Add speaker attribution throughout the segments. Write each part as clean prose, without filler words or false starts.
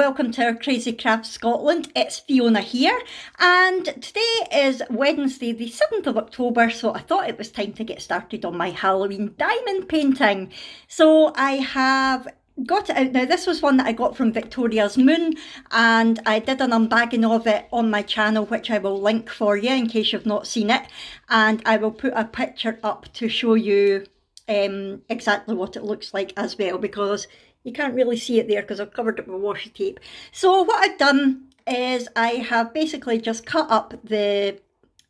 Speaker 1: welcome to our Crazy Crafts Scotland. It's Fiona here, and today is Wednesday the 7th of October, so I thought it was time to get started on my Halloween diamond painting. So I have got it out now. This was one that I got from Victoriasmoon, and I did an unbagging of it on my channel, which I will link for you in case you've not seen it, and I will put a picture up to show you exactly what it looks like as well, because you can't really see it there because I've covered it with washi tape. So what I've done is I have basically just cut up the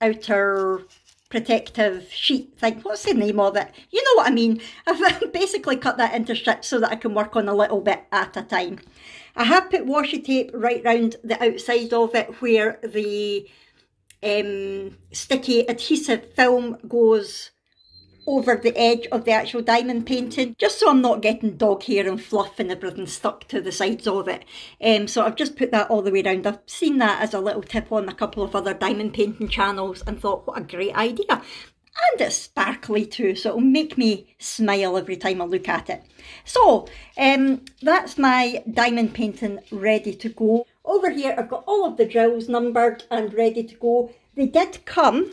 Speaker 1: outer protective sheet thing. What's the name of it? You know what I mean. I've basically cut that into strips so that I can work on a little bit at a time. I have put washi tape right round the outside of it where the sticky adhesive film goes over the edge of the actual diamond painting, just so I'm not getting dog hair and fluff and everything stuck to the sides of it. So I've just put that all the way around. I've seen that as a little tip on a couple of other diamond painting channels and thought, what a great idea. And it's sparkly too, so it'll make me smile every time I look at it. So that's my diamond painting ready to go. Over here I've got all of the drills numbered and ready to go. They did come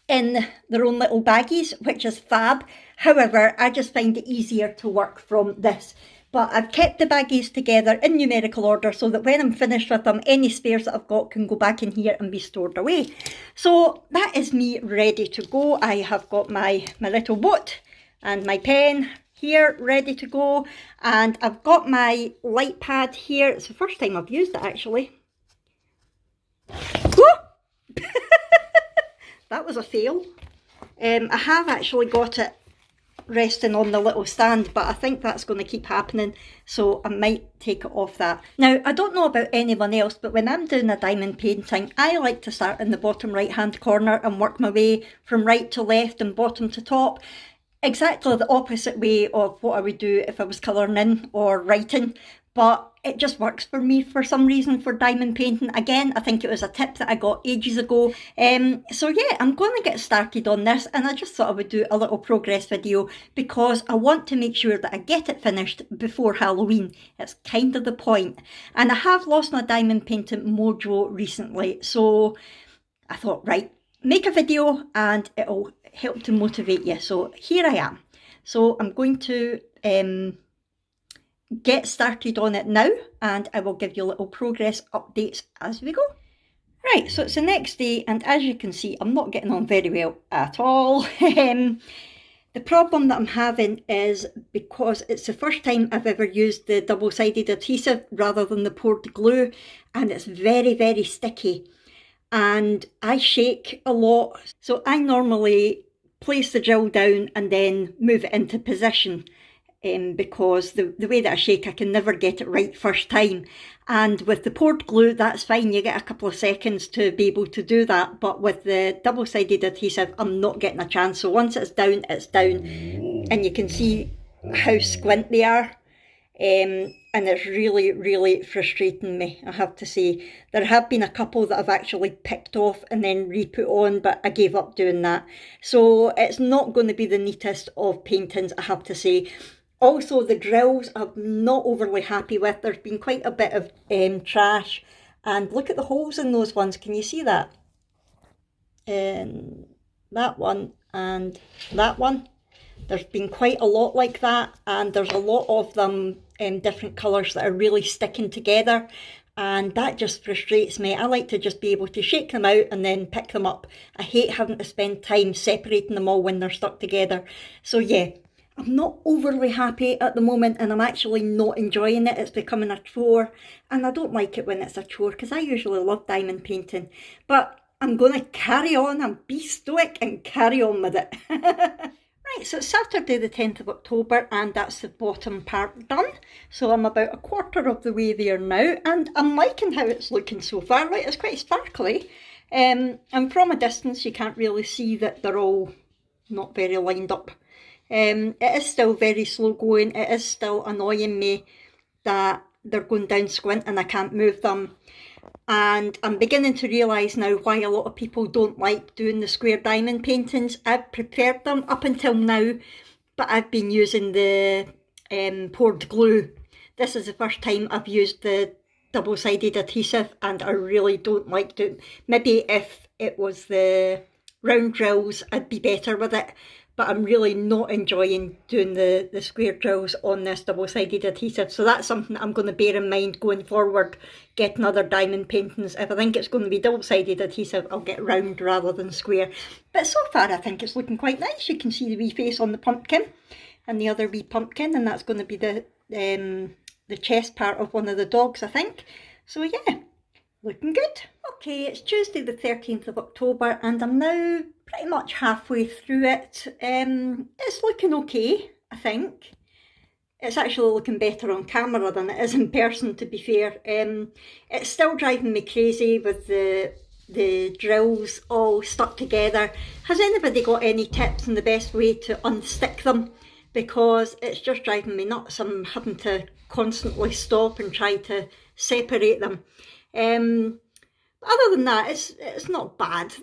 Speaker 1: in their own little baggies, which is fab. However, I just find it easier to work from this. But I've kept the baggies together in numerical order so that when I'm finished with them, any spares that I've got can go back in here and be stored away. So that is me ready to go. I have got my little boat and my pen here ready to go. And I've got my light pad here. It's the first time I've used it actually. That was a fail. I have actually got it resting on the little stand, but I think that's going to keep happening, so I might take it off that. Now, I don't know about anyone else, but when I'm doing a diamond painting, I like to start in the bottom right hand corner and work my way from right to left and bottom to top. Exactly the opposite way of what I would do if I was colouring in or writing, but it just works for me for some reason for diamond painting. Again, I think it was a tip that I got ages ago. So yeah, I'm going to get started on this, and I just thought I would do a little progress video because I want to make sure that I get it finished before Halloween. It's kind of the point. And I have lost my diamond painting mojo recently, so I thought, right, make a video and it'll help to motivate you. So here I am. So I'm going to get started on it now, and I will give you little progress updates as we go. Right, so it's the next day, and as you can see, I'm not getting on very well at all. The problem that I'm having is because it's the first time I've ever used the double-sided adhesive rather than the poured glue, and it's very, very sticky. And I shake a lot, so I normally place the drill down and then move it into position. Because the way that I shake, I can never get it right first time. And with the poured glue, that's fine. You get a couple of seconds to be able to do that. But with the double-sided adhesive, I'm not getting a chance. So once it's down, it's down. And you can see how squint they are. And it's really, really frustrating me, I have to say. There have been a couple that I've actually picked off and then re-put on, but I gave up doing that. So it's not going to be the neatest of paintings, I have to say. Also, the drills I'm not overly happy with. There's been quite a bit of trash. And look at the holes in those ones. Can you see that? That one and that one. There's been quite a lot like that. And there's a lot of them in different colours that are really sticking together. And that just frustrates me. I like to just be able to shake them out and then pick them up. I hate having to spend time separating them all when they're stuck together. So yeah. I'm not overly happy at the moment, and I'm actually not enjoying it. It's becoming a chore, and I don't like it when it's a chore because I usually love diamond painting. But I'm going to carry on and be stoic and carry on with it. Right, so it's Saturday the 10th of October, and that's the bottom part done. So I'm about a quarter of the way there now, and I'm liking how it's looking so far. Right, it's quite sparkly. And from a distance you can't really see that they're all not very lined up. It is still very slow going. It is still annoying me that they're going down squint and I can't move them. And I'm beginning to realise now why a lot of people don't like doing the square diamond paintings. I've prepared them up until now, but I've been using the poured glue. This is the first time I've used the double-sided adhesive, and I really don't like doing. Maybe if it was the round drills I'd be better with it, but I'm really not enjoying doing the square drills on this double-sided adhesive, so that's something I'm going to bear in mind going forward, getting other diamond paintings. If I think it's going to be double-sided adhesive, I'll get round rather than square. But so far I think it's looking quite nice. You can see the wee face on the pumpkin and the other wee pumpkin, and that's going to be the chest part of one of the dogs, I think. So yeah, looking good. Okay, it's Tuesday the 13th of October and I'm now pretty much halfway through it. It's looking okay, I think. It's actually looking better on camera than it is in person, to be fair. It's still driving me crazy with the drills all stuck together. Has anybody got any tips on the best way to unstick them? Because it's just driving me nuts. I'm having to constantly stop and try to separate them. Other than that, it's not bad.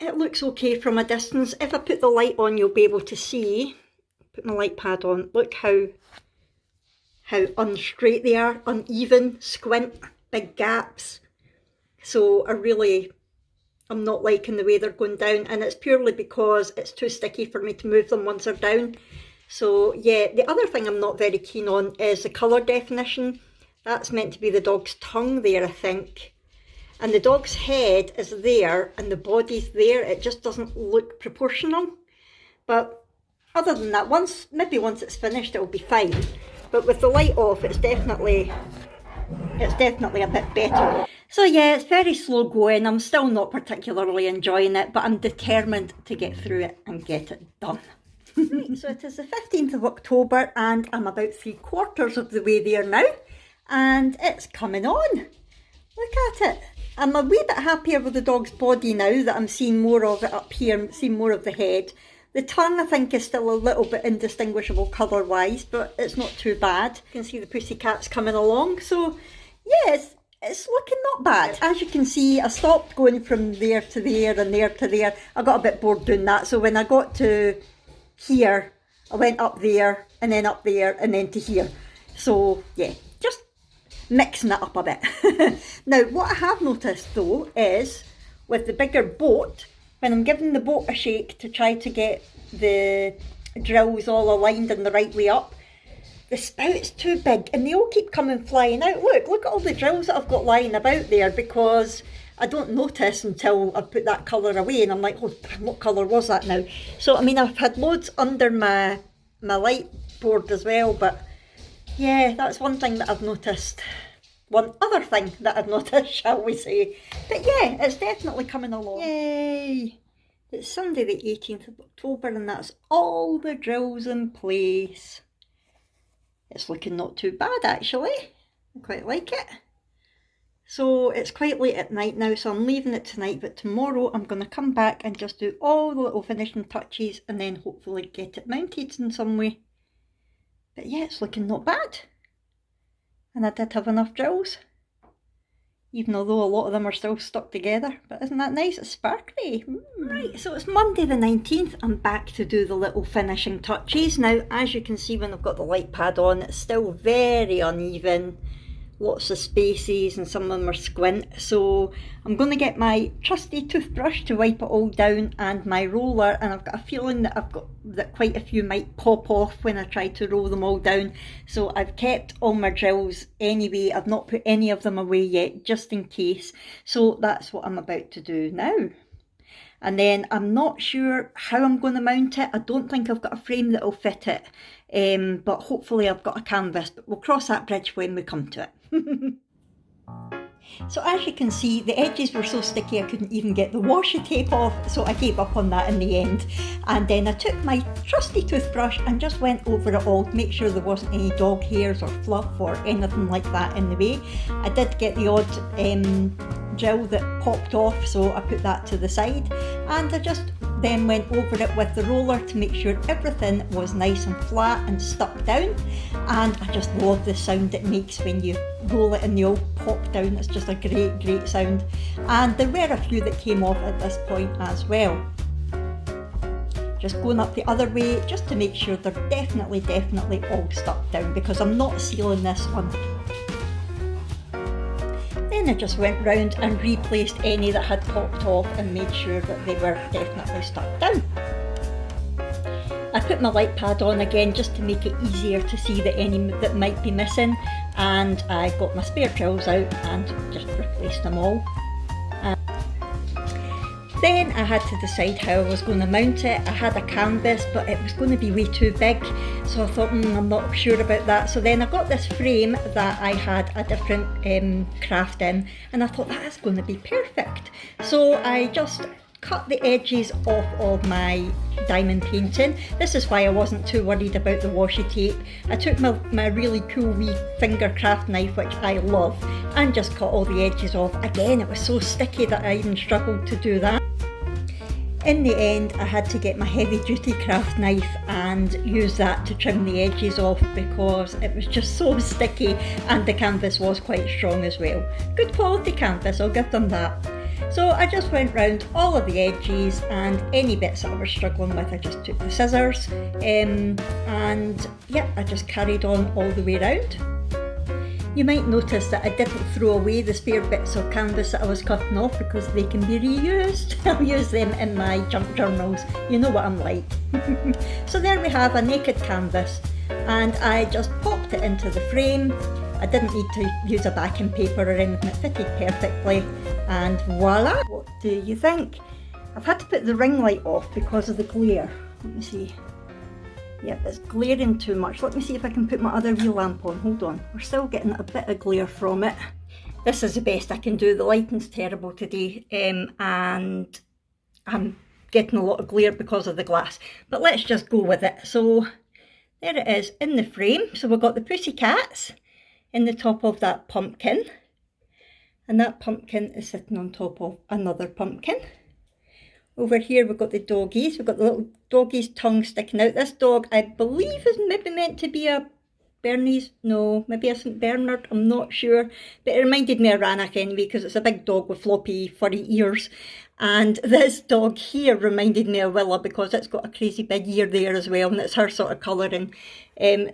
Speaker 1: It looks okay from a distance. If I put the light on, you'll be able to see. Put my light pad on. Look how unstraight they are, uneven, squint, big gaps. So I'm not liking the way they're going down, and it's purely because it's too sticky for me to move them once they're down. So yeah, the other thing I'm not very keen on is the colour definition. That's meant to be the dog's tongue there, I think. And the dog's head is there and the body's there. It just doesn't look proportional. But other than that, maybe once it's finished, it'll be fine. But with the light off, it's definitely a bit better. So yeah, it's very slow going. I'm still not particularly enjoying it, but I'm determined to get through it and get it done. So it is the 15th of October and I'm about 3/4 of the way there now. And it's coming on. Look at it. I'm a wee bit happier with the dog's body now that I'm seeing more of it up here, seeing more of the head. The tongue I think is still a little bit indistinguishable colour wise, but it's not too bad. You can see the pussycats coming along. So yes, it's looking not bad. As you can see, I stopped going from there to there and there to there. I got a bit bored doing that. So when I got to here, I went up there and then up there and then to here. So yeah, just mixing it up a bit. Now what I have noticed though is with the bigger boat, when I'm giving the boat a shake to try to get the drills all aligned in the right way up, the spout's too big and they all keep coming flying out. Look at all the drills that I've got lying about there, because I don't notice until I put that colour away and I'm like, oh, what colour was that now? So I mean, I've had loads under my light board as well, but yeah, that's one thing that I've noticed. One other thing that I've noticed, shall we say. But yeah, it's definitely coming along. Yay! It's Sunday the 18th of October and that's all the drills in place. It's looking not too bad actually. I quite like it. So it's quite late at night now, so I'm leaving it tonight, but tomorrow I'm going to come back and just do all the little finishing touches and then hopefully get it mounted in some way. But yeah, it's looking not bad. And I did have enough drills, even although a lot of them are still stuck together. But isn't that nice? It's sparkly. Right, so it's Monday the 19th. I'm back to do the little finishing touches. Now, as you can see when I've got the light pad on, it's still very uneven. Lots of spaces and some of them are squint. So I'm going to get my trusty toothbrush to wipe it all down and my roller, and I've got a feeling that quite a few might pop off when I try to roll them all down. So I've kept all my drills anyway. I've not put any of them away yet, just in case. So that's what I'm about to do now. And then I'm not sure how I'm going to mount it. I don't think I've got a frame that will fit it, but hopefully I've got a canvas, but we'll cross that bridge when we come to it. So as you can see, the edges were so sticky I couldn't even get the washi tape off, so I gave up on that in the end. And then I took my trusty toothbrush and just went over it all to make sure there wasn't any dog hairs or fluff or anything like that in the way. I did get the odd gel that popped off, so I put that to the side, and I just then went over it with the roller to make sure everything was nice and flat and stuck down. And I just love the sound it makes when you roll it and they all pop down. It's just a great sound. And there were a few that came off at this point as well. Just going up the other way just to make sure they're definitely all stuck down, because I'm not sealing this one. then I just went round and replaced any that had popped off and made sure that they were definitely stuck down. I put my light pad on again just to make it easier to see that any that might be missing, and I got my spare drills out and just replaced them all. Then I had to decide how I was going to mount it. I had a canvas, but it was going to be way too big, so I thought, I'm not sure about that. So then I got this frame that I had a different craft in, and I thought that's going to be perfect. So I just cut the edges off of my diamond painting. This is why I wasn't too worried about the washi tape. I took my really cool wee finger craft knife, which I love, and just cut all the edges off. Again, it was so sticky that I even struggled to do that. In the end, I had to get my heavy duty craft knife and use that to trim the edges off because it was just so sticky, and the canvas was quite strong as well. Good quality canvas, I'll give them that. So I just went round all of the edges, and any bits that I was struggling with I just took the scissors and yeah, I just carried on all the way round. You might notice that I didn't throw away the spare bits of canvas that I was cutting off because they can be reused. I'll use them in my junk journals, you know what I'm like. So there we have a naked canvas, and I just popped it into the frame. I didn't need to use a backing paper or anything, it fitted perfectly, and voila! What do you think? I've had to put the ring light off because of the glare. Let me see. Yep, it's glaring too much. Let me see if I can put my other wheel lamp on. Hold on, we're still getting a bit of glare from it. This is the best I can do. The lighting's terrible today, and I'm getting a lot of glare because of the glass. But let's just go with it. So there it is in the frame. So we've got the pussycats in the top of that pumpkin, and that pumpkin is sitting on top of another pumpkin. Over here we've got the doggies. We've got the little doggie's tongue sticking out. This dog, I believe, is maybe meant to be a Bernese, no, maybe a St Bernard, I'm not sure. But it reminded me of Rannoch anyway, because it's a big dog with floppy furry ears. And this dog here reminded me of Willa because it's got a crazy big ear there as well, and it's her sort of colouring.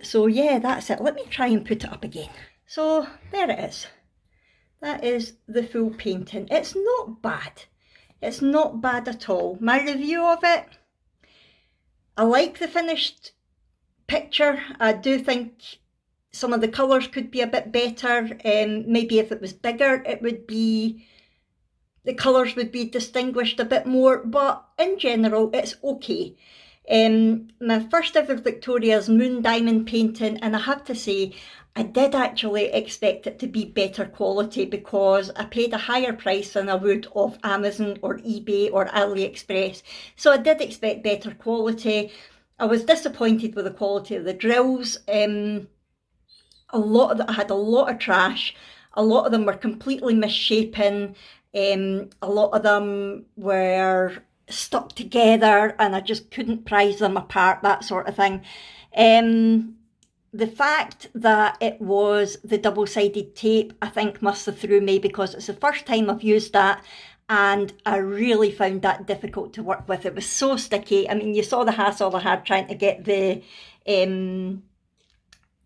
Speaker 1: So yeah, that's it. Let me try and put it up again. So there it is. That is the full painting. It's not bad. It's not bad at all. My review of it, I like the finished picture. I do think some of the colours could be a bit better. Maybe if it was bigger, the colours would be distinguished a bit more, but in general, it's okay. My first ever Victoriasmoon diamond painting, and I have to say, I did actually expect it to be better quality because I paid a higher price than I would of Amazon or eBay or AliExpress. So I did expect better quality. I was disappointed with the quality of the drills. I had a lot of trash. A lot of them were completely misshapen. A lot of them were stuck together and I just couldn't prise them apart, that sort of thing. The fact that it was the double-sided tape, I think must have threw me because it's the first time I've used that, and I really found that difficult to work with. It was so sticky. I mean, you saw the hassle I had trying to get the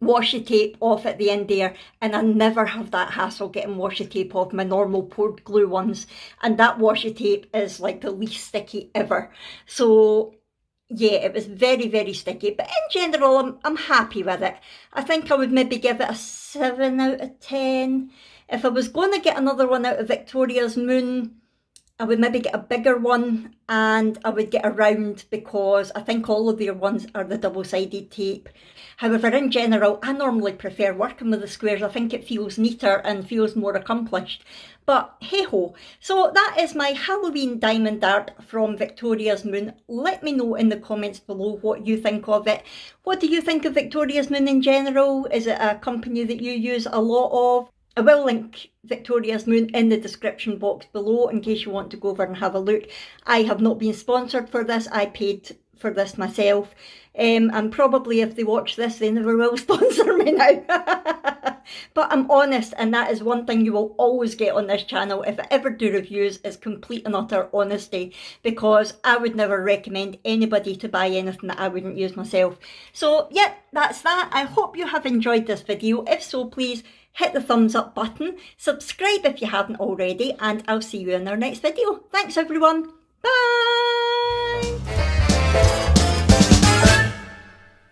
Speaker 1: washi tape off at the end there, and I never have that hassle getting washi tape off my normal poured glue ones, and that washi tape is like the least sticky ever. So yeah, it was very, very sticky, but in general, I'm happy with it. I think I would maybe give it a 7 out of 10. If I was going to get another one out of Victoriasmoon, I would maybe get a bigger one, and I would get a round because I think all of their ones are the double-sided tape. However, in general, I normally prefer working with the squares. I think it feels neater and feels more accomplished. But hey-ho. So that is my Halloween diamond art from Victoriasmoon. Let me know in the comments below what you think of it. What do you think of Victoriasmoon in general? Is it a company that you use a lot of? I will link Victoriasmoon in the description box below in case you want to go over and have a look. I have not been sponsored for this. I paid for this myself. And probably if they watch this, they never will sponsor me now. But I'm honest, and that is one thing you will always get on this channel. If I ever do reviews, is complete and utter honesty, because I would never recommend anybody to buy anything that I wouldn't use myself. So yeah, that's that. I hope you have enjoyed this video. If so, please hit the thumbs up button, subscribe if you haven't already, and I'll see you in our next video. Thanks everyone. Bye!